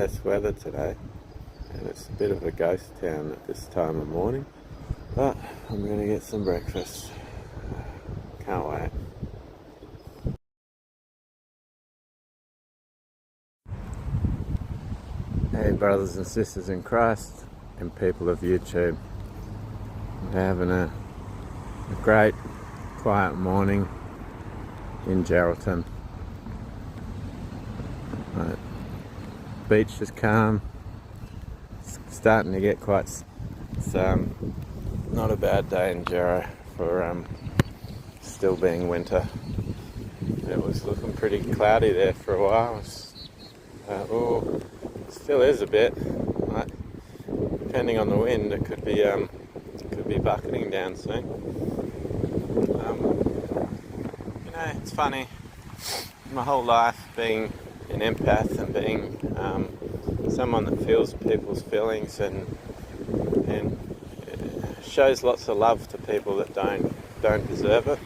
best weather today, and it's a bit of a ghost town at this time of morning, but I'm going to get some breakfast. Can't wait. Hey brothers and sisters in Christ and people of YouTube. We're having a great quiet morning in Geraldton. Right. Beach is calm. It's starting to get quite... It's not a bad day in Gero for still being winter. It was looking pretty cloudy there for a while. Still is a bit. Right? Depending on the wind, it could be bucketing down soon. It's funny. My whole life being an empath and being someone that feels people's feelings and shows lots of love to people that don't deserve it.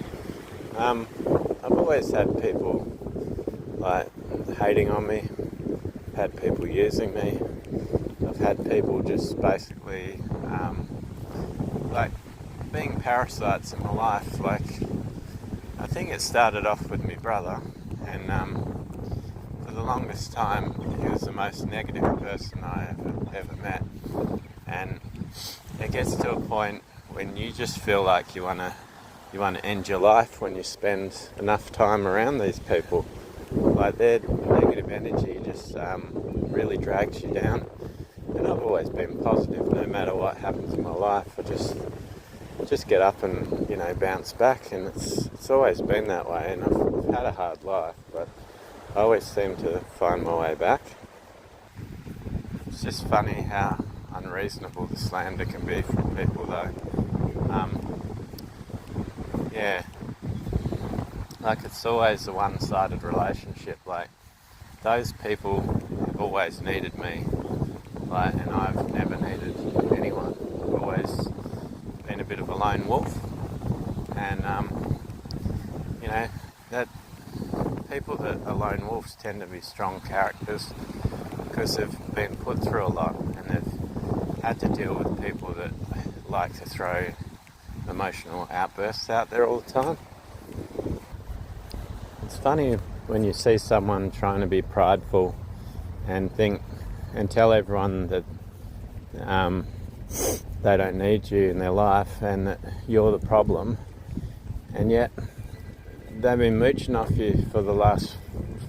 I've always had people like hating on me. I've had people using me. I've had people just basically like being parasites in my life. Like, I think it started off with my brother, and for the longest time he was the most negative person I ever met. And it gets to a point when you just feel like you want to end your life when you spend enough time around these people. Like, their negative energy just really drags you down. And I've always been positive no matter what happens in my life. I just get up and bounce back, and it's always been that way. And I've had a hard life, but I always seem to find my way back. It's just funny how unreasonable the slander can be from people, though. Like, it's always a one-sided relationship. Like, those people have always needed me, like, and I've never needed anyone. I've always been a bit of a lone wolf, and that people that are lone wolves tend to be strong characters because they've been put through a lot, and they've had to deal with people that like to throw emotional outbursts out there all the time. It's funny when you see someone trying to be prideful and tell everyone that they don't need you in their life and that you're the problem, and yet they've been mooching off you for the last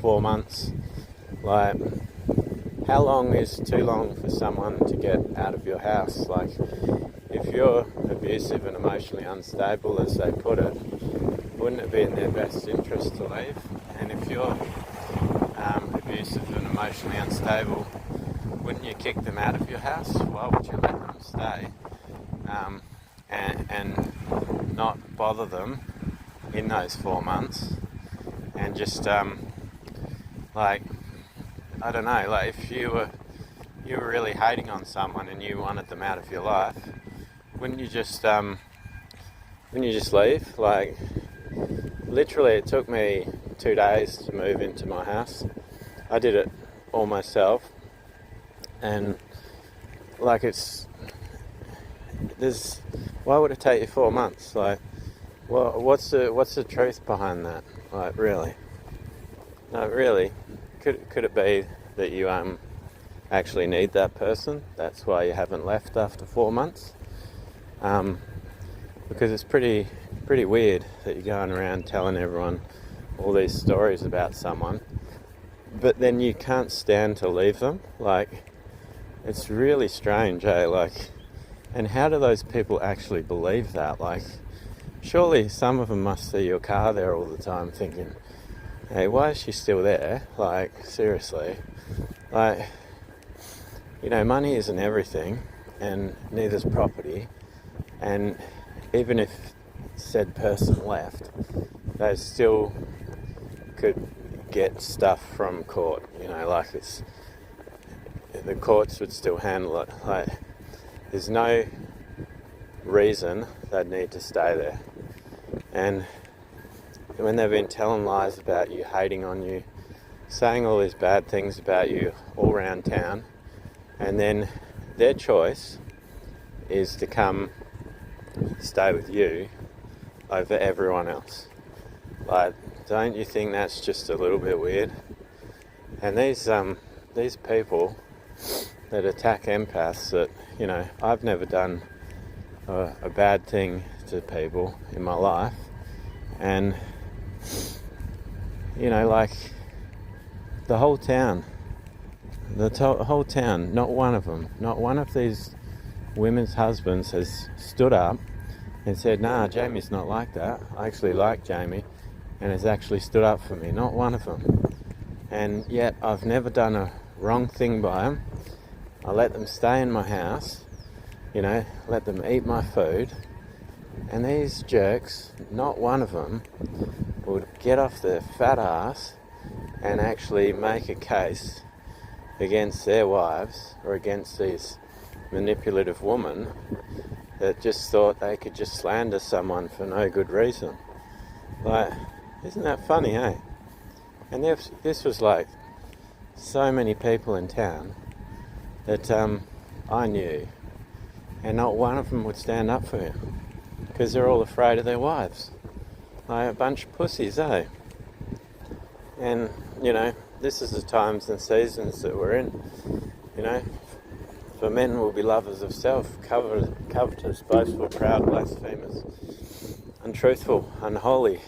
4 months. Like, how long is too long for someone to get out of your house? Like, if you're abusive and emotionally unstable, as they put it, wouldn't it be in their best interest to leave? And if you're abusive and emotionally unstable, wouldn't you kick them out of your house? Why would you let them stay and not bother them in those 4 months? And just like, I don't know, like, if you were really hating on someone and you wanted them out of your life, wouldn't you just leave? Like, literally, it took me 2 days to move into my house. I did it all myself, and like, why would it take you 4 months? Like, well, what's the truth behind that? Like, really? No, really? Could it be that you actually need that person? That's why you haven't left after 4 months? Because it's pretty weird that you're going around telling everyone all these stories about someone, but then you can't stand to leave them. Like, it's really strange, eh? Like, and how do those people actually believe that? Like, surely some of them must see your car there all the time thinking, hey, why is she still there? Like, seriously. Like, money isn't everything, and neither's property. And even if said person left, they still could get stuff from court. Like, the courts would still handle it. Like, there's no reason they'd need to stay there. And when they've been telling lies about you, hating on you, saying all these bad things about you all around town, and then their choice is to come stay with you over everyone else. Like, don't you think that's just a little bit weird? And these people that attack empaths, that, you know, I've never done a bad thing to people in my life, and, you know, like, the whole town, whole town, not one of them, not one of these women's husbands has stood up and said, nah, Jamie's not like that, I actually like Jamie, and has actually stood up for me. Not one of them. And yet I've never done a wrong thing by them. I let them stay in my house, you know, let them eat my food, and these jerks, not one of them would get off their fat ass and actually make a case against their wives or against these manipulative women that just thought they could just slander someone for no good reason. Like, isn't that funny, eh? And this was like so many people in town that I knew, and not one of them would stand up for you because they're all afraid of their wives. Like a bunch of pussies, eh? And, you know, this is the times and seasons that we're in. You know, for men will be lovers of self, covetous, boastful, proud, blasphemers, untruthful, unholy,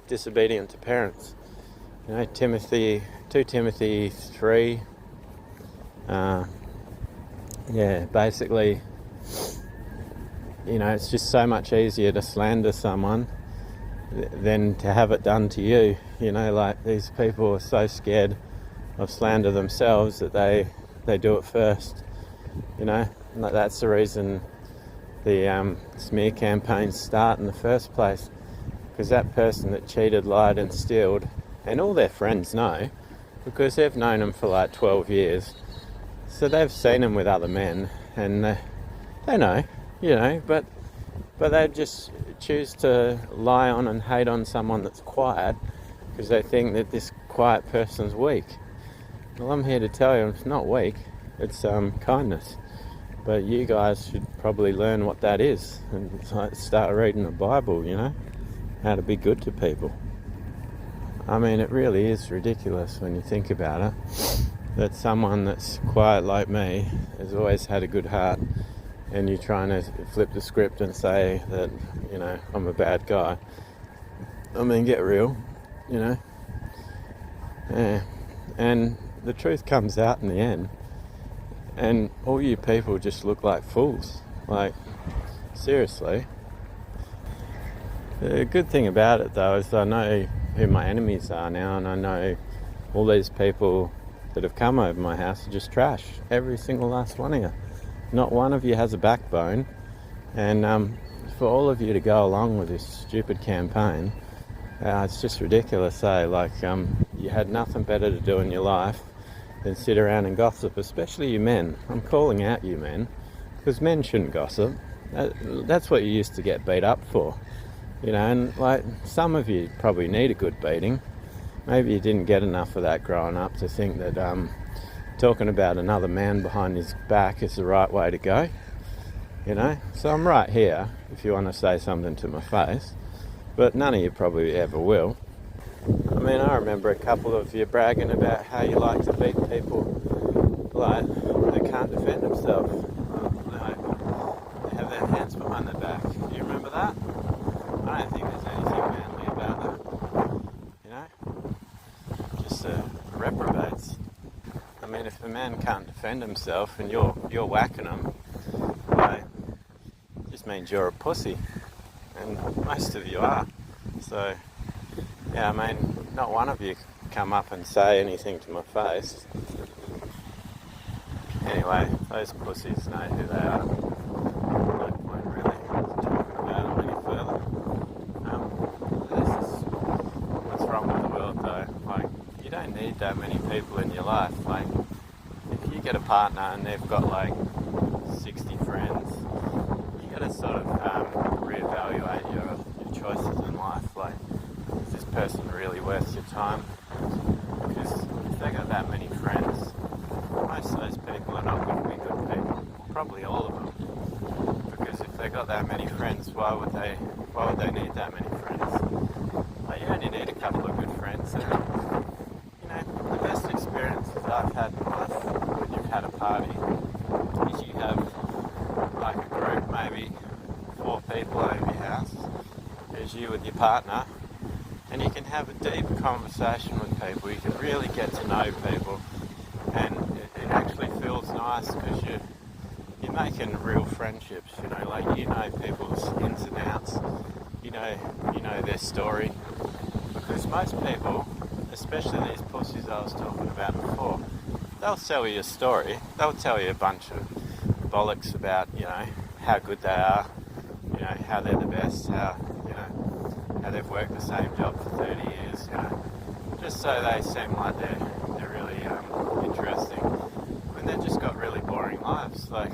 disobedient to parents. You know, 2 Timothy 3, basically, you know, it's just so much easier to slander someone than to have it done to you. You know, like, these people are so scared of slander themselves that they do it first. You know, like, that's the reason the smear campaigns start in the first place, because that person that cheated, lied and stealed, and all their friends know, because they've known them for like 12 years, so they've seen them with other men, and they know, you know, but they just choose to lie on and hate on someone that's quiet because they think that this quiet person's weak. Well, I'm here to tell you it's not weak, it's kindness. But you guys should probably learn what that is and start reading the Bible, you know, how to be good to people. I mean, it really is ridiculous when you think about it, that someone that's quiet like me has always had a good heart, and you're trying to flip the script and say that, you know, I'm a bad guy. I mean, get real, you know. Yeah. And the truth comes out in the end, and all you people just look like fools. Like, seriously. The good thing about it, though, is I know who my enemies are now, and I know all these people that have come over my house are just trash. Every single last one of you. Not one of you has a backbone, and for all of you to go along with this stupid campaign, it's just ridiculous, eh? Like, you had nothing better to do in your life than sit around and gossip, especially you men. I'm calling out you men, because men shouldn't gossip. That's what you used to get beat up for. You know, and like, some of you probably need a good beating. Maybe you didn't get enough of that growing up to think that talking about another man behind his back is the right way to go. You know, so I'm right here if you want to say something to my face, but none of you probably ever will. I mean, I remember a couple of you bragging about how you like to beat people like they can't defend themselves. They have their hands behind their back. Do you remember that? I don't think there's anything manly about that. You know? Just reprobates. I mean, if a man can't defend himself and you're whacking him, it just means you're a pussy. And most of you are. So, yeah, I mean, not one of you come up and say anything to my face. Anyway, those pussies know who they are. No point really talking about them any further. This is what's wrong with the world, though. Like, you don't need that many people in your life. Like, if you get a partner and they've got like 60 friends, you got to sort of reevaluate your choices in life. Like, is this person really worth your time? Because that many friends, most of those people are not going to be good people. Probably all of them. Because if they got that many friends, why would they need that many friends? Like, you only need a couple of good friends. And, the best experiences I've had in life when you've had a party is you have like a group, maybe 4 people over your house. There's you with your partner, and you can have a deep conversation with people. You can really get to know people, and it actually feels nice because you're making real friendships. People's ins and outs. You know their story. Because most people, especially these pussies I was talking about before, they'll sell you a story. They'll tell you a bunch of bollocks about how good they are, how they're the best, how they've worked the same job for 30 years, just so they seem like they're really interesting, when they've just got really boring lives. Like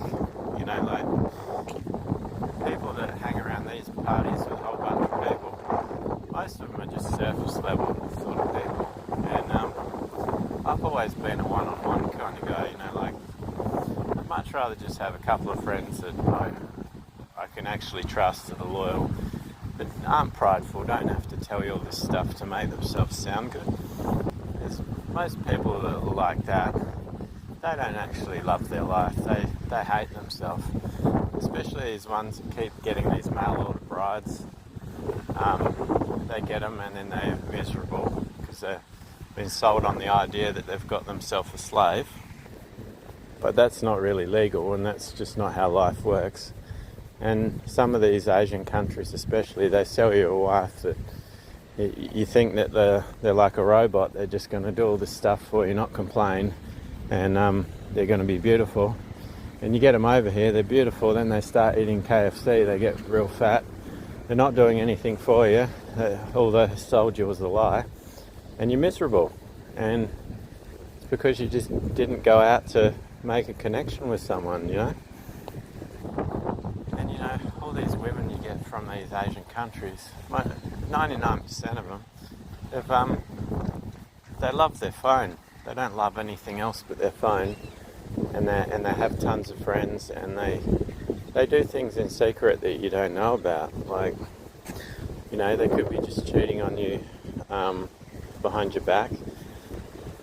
people that hang around these parties with a whole bunch of people, most of them are just surface level sort of people. And I've always been a one-on-one kind of guy, I'd much rather just have a couple of friends that I can actually trust, that are loyal, but aren't prideful, don't have to tell you all this stuff to make themselves sound good. There's most people that are like that, they don't actually love their life, they hate themselves, especially these ones that keep getting these mail order brides. They get them and then they're miserable because they've been sold on the idea that they've got themselves a slave. But that's not really legal, and that's just not how life works. And some of these Asian countries especially, they sell you a wife that you think that they're like a robot. They're just going to do all this stuff for you, not complain, and they're going to be beautiful. And you get them over here, they're beautiful, then they start eating KFC, they get real fat. They're not doing anything for you. All they sold you was a lie. And you're miserable. And it's because you just didn't go out to make a connection with someone, And all these women you get from these Asian countries, 99% of them, they love their phone. They don't love anything else but their phone. And they have tons of friends, and they do things in secret that you don't know about. Like, they could be just cheating on you behind your back.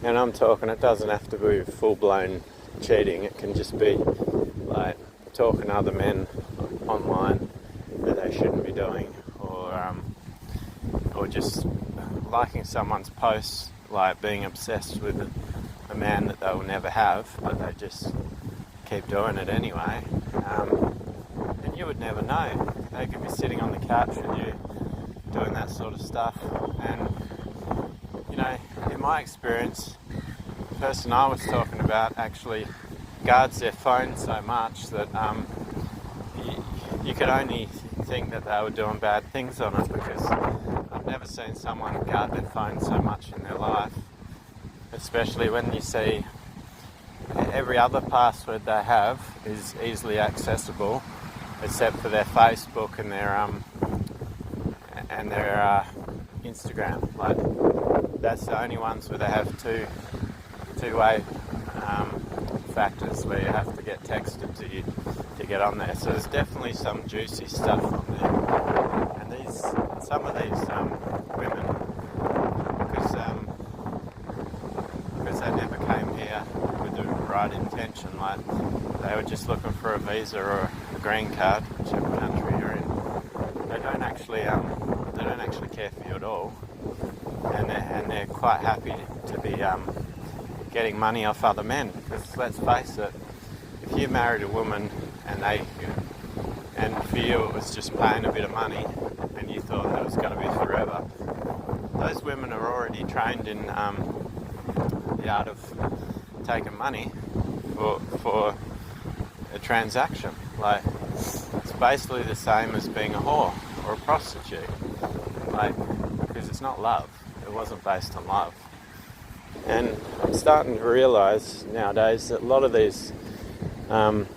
And I'm talking, it doesn't have to be full-blown cheating. It can just be like talking to other men online that they shouldn't be doing, or just liking someone's posts, like being obsessed with a man that they will never have, but they just keep doing it anyway. And you would never know. They could be sitting on the couch with you doing that sort of stuff. And in my experience, the person I was talking about actually guards their phone so much that you could only think that they were doing bad things on it, because I've never seen someone guard their phone so much in their life, especially when you see every other password they have is easily accessible, except for their Facebook and their Instagram. Like, that's the only ones where they have two-way factors where you have to get texted to you to get on there. So there's definitely some juicy stuff on there. And some of these women, because they never came here with the right intention, like they were just looking for a visa or a green card, whichever country you're in. They don't actually care for you at all, and they're quite happy to be getting money off other men. Because let's face it, if you married a woman and for you it was just paying a bit of money, and you thought that it was going to be forever, those women are already trained in the art of taking money for a transaction. Like, it's basically the same as being a whore or a prostitute, like, because it's not love. It wasn't based on love. And I'm starting to realise nowadays that a lot of these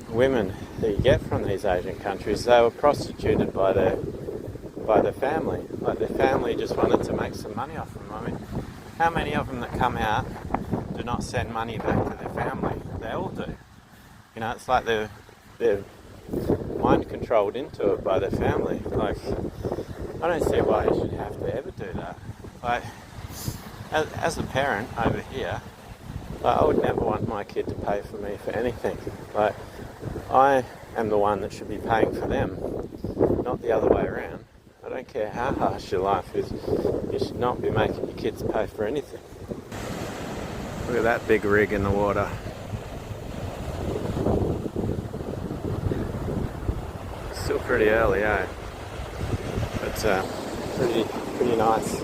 women that you get from these Asian countries, they were prostituted by their family. Like, their family just wanted to make some money off them. I mean, how many of them that come out to to not send money back to their family. They all do. You know, it's like they're mind controlled into it by their family. Like, I don't see why you should have to ever do that. Like, as a parent over here, like, I would never want my kid to pay for me for anything. Like, I am the one that should be paying for them, not the other way around. I don't care how harsh your life is, you should not be making your kids pay for anything. Look at that big rig in the water. Still pretty early, eh? But pretty nice.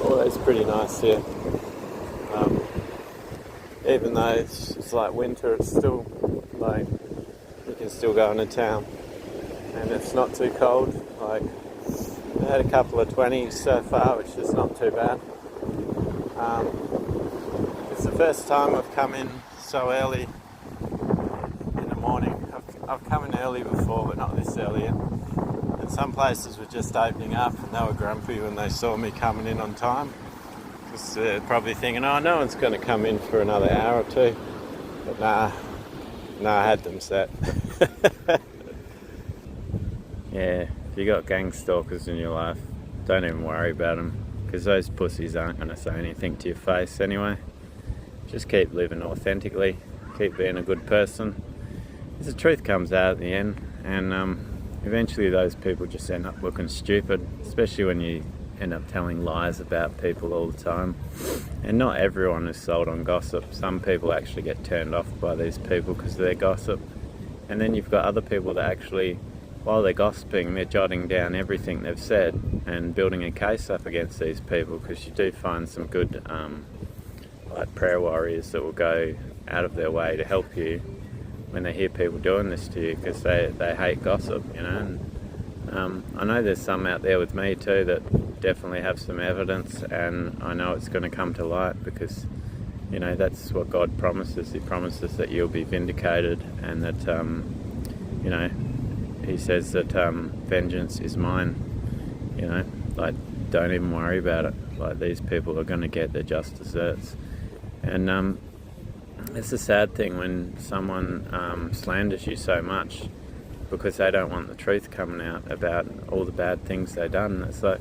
Always pretty nice here. Even though it's like winter, it's still like you can still go into town, and it's not too cold. Like, I had a couple of 20s so far, which is not too bad. It's the first time I've come in so early in the morning. I've come in early before, but not this early. And some places were just opening up, and they were grumpy when they saw me coming in on time. Because they're probably thinking, oh, no one's going to come in for another hour or two. But nah, I had them set. Yeah, if you got gang stalkers in your life, don't even worry about them. Because those pussies aren't going to say anything to your face anyway. Just keep living authentically. Keep being a good person. Because the truth comes out at the end. And eventually those people just end up looking stupid. Especially when you end up telling lies about people all the time. And not everyone is sold on gossip. Some people actually get turned off by these people because of their gossip. And then you've got other people that actually, while they're gossiping, they're jotting down everything they've said and building a case up against these people, because you do find some good like prayer warriors that will go out of their way to help you when they hear people doing this to you, because they hate gossip, you know. And I know there's some out there with me too that definitely have some evidence, and I know it's going to come to light, because, you know, that's what God promises. He promises that you'll be vindicated, and that you know, he says that vengeance is mine. You know, like, don't even worry about it. Like, these people are going to get their just desserts. And it's a sad thing when someone slanders you so much because they don't want the truth coming out about all the bad things they've done. It's like,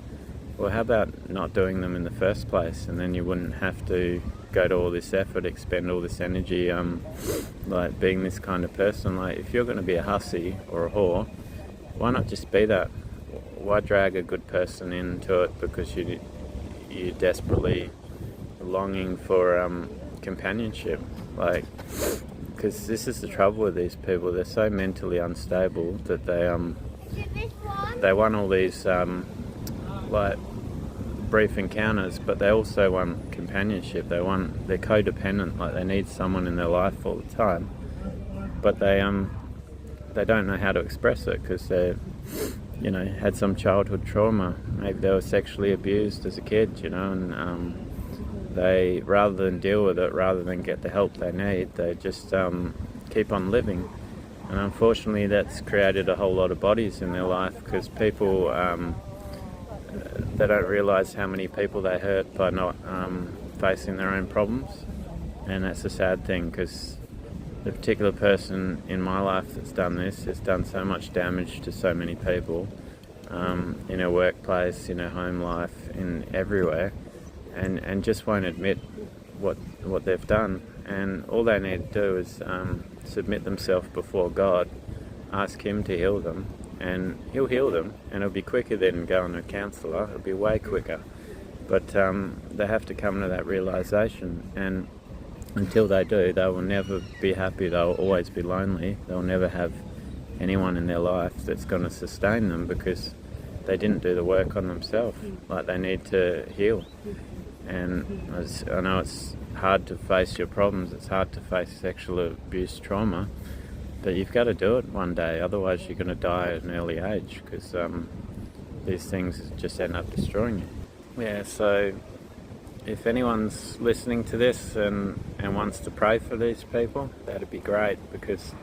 well, how about not doing them in the first place, and then you wouldn't have to go to all this effort, expend all this energy, like being this kind of person. Like, if you're going to be a hussy or a whore, why not just be that? Why drag a good person into it because you're desperately longing for companionship? Like, because this is the trouble with these people. They're so mentally unstable that they want all these like brief encounters, but they also want companionship. They're codependent. Like, they need someone in their life all the time, but they don't know how to express it because they, you know, had some childhood trauma. Maybe they were sexually abused as a kid, you know, and they, rather than deal with it, rather than get the help they need, they just keep on living. And unfortunately that's created a whole lot of bodies in their life, because people, they don't realise how many people they hurt by not facing their own problems. And that's a sad thing, because the particular person in my life that's done this has done so much damage to so many people, in her workplace, in her home life, in everywhere, and just won't admit what they've done. And all they need to do is submit themselves before God, ask Him to heal them, and He'll heal them, and it'll be quicker than going to a counsellor. It'll be way quicker. But they have to come to that realisation, and until they do, they will never be happy. They'll always be lonely. They'll never have anyone in their life that's going to sustain them, because they didn't do the work on themselves. Like, they need to heal. And I know it's hard to face your problems. It's hard to face sexual abuse trauma, but you've got to do it one day. Otherwise you're going to die at an early age, because these things just end up destroying you. Yeah, so if anyone's listening to this and wants to pray for these people, that'd be great, because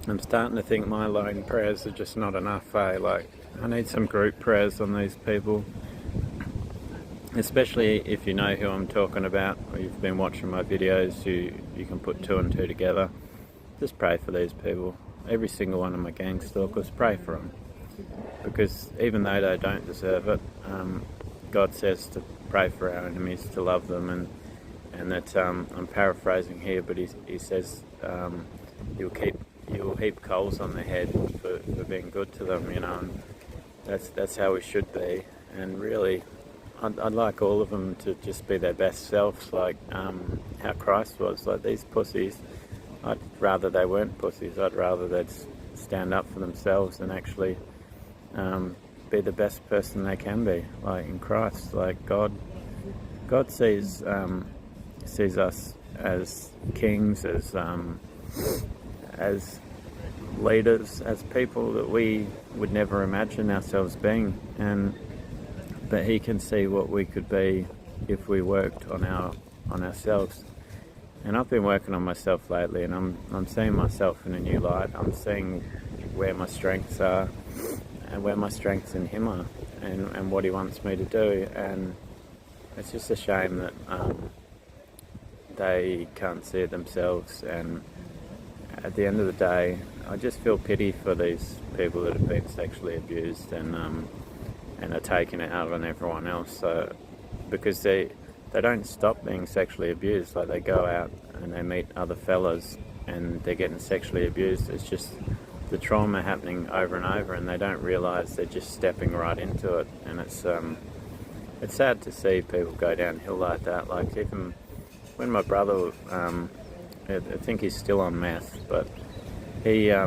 I'm starting to think my lone prayers are just not enough. Like, I need some group prayers on these people. especially if you know who I'm talking about, or you've been watching my videos, you can put two and two together. Just pray for these people. Every single one of my gang stalkers, pray for them. Because even though they don't deserve it, God says to pray for our enemies, to love them, and that I'm paraphrasing here, but he says you'll heap coals on their head for being good to them, you know. And that's how we should be. And really, I'd like all of them to just be their best selves, like how Christ was. Like these pussies, I'd rather they weren't pussies. I'd rather they'd stand up for themselves and actually be the best person they can be, like in Christ. Like God sees us as kings, as leaders, as people that we would never imagine ourselves being, but He can see what we could be if we worked on ourselves. And I've been working on myself lately, and I'm seeing myself in a new light. I'm seeing where my strengths are and where my strengths in Him are, and what He wants me to do. And it's just a shame that they can't see it themselves. And at the end of the day, I just feel pity for these people that have been sexually abused and are taking it out on everyone else. So because they don't stop being sexually abused. Like they go out and they meet other fellas and they're getting sexually abused. It's just the trauma happening over and over, and they don't realise they're just stepping right into it. And it's sad to see people go downhill like that. Like even when my brother, I think he's still on meth, but he, I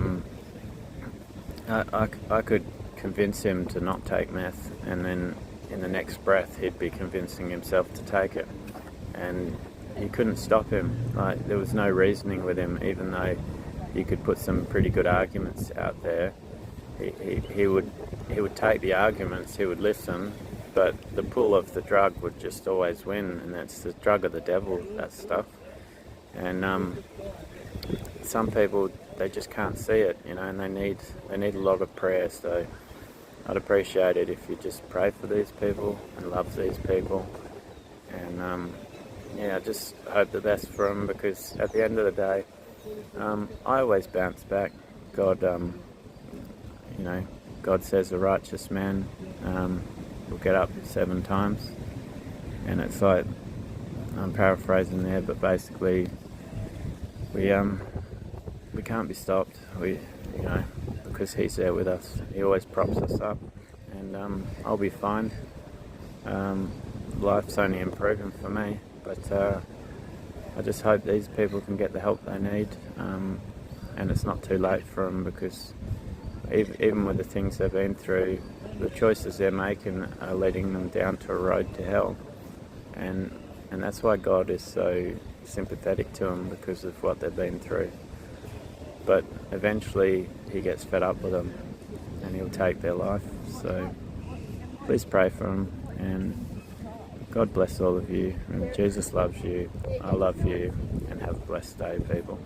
could convince him to not take meth, and then in the next breath he'd be convincing himself to take it, and you couldn't stop him. Like there was no reasoning with him, even though you could put some pretty good arguments out there. He would take the arguments, he would listen, but the pull of the drug would just always win, and that's the drug of the devil, that stuff. And some people, they just can't see it, you know, and they need a lot of prayer. So I'd appreciate it if you just pray for these people and love these people, and I just hope the best for them, because at the end of the day, I always bounce back. God, God says a righteous man will get up 7 times, and it's like, I'm paraphrasing there, but basically we can't be stopped. Because He's there with us. He always props us up, and I'll be fine. Life's only improving for me, but I just hope these people can get the help they need, and it's not too late for them, because even with the things they've been through, the choices they're making are leading them down to a road to hell, and that's why God is so sympathetic to them, because of what they've been through. But eventually He gets fed up with them and He'll take their life. So please pray for them, and God bless all of you, and Jesus loves you, I love you, and have a blessed day, people.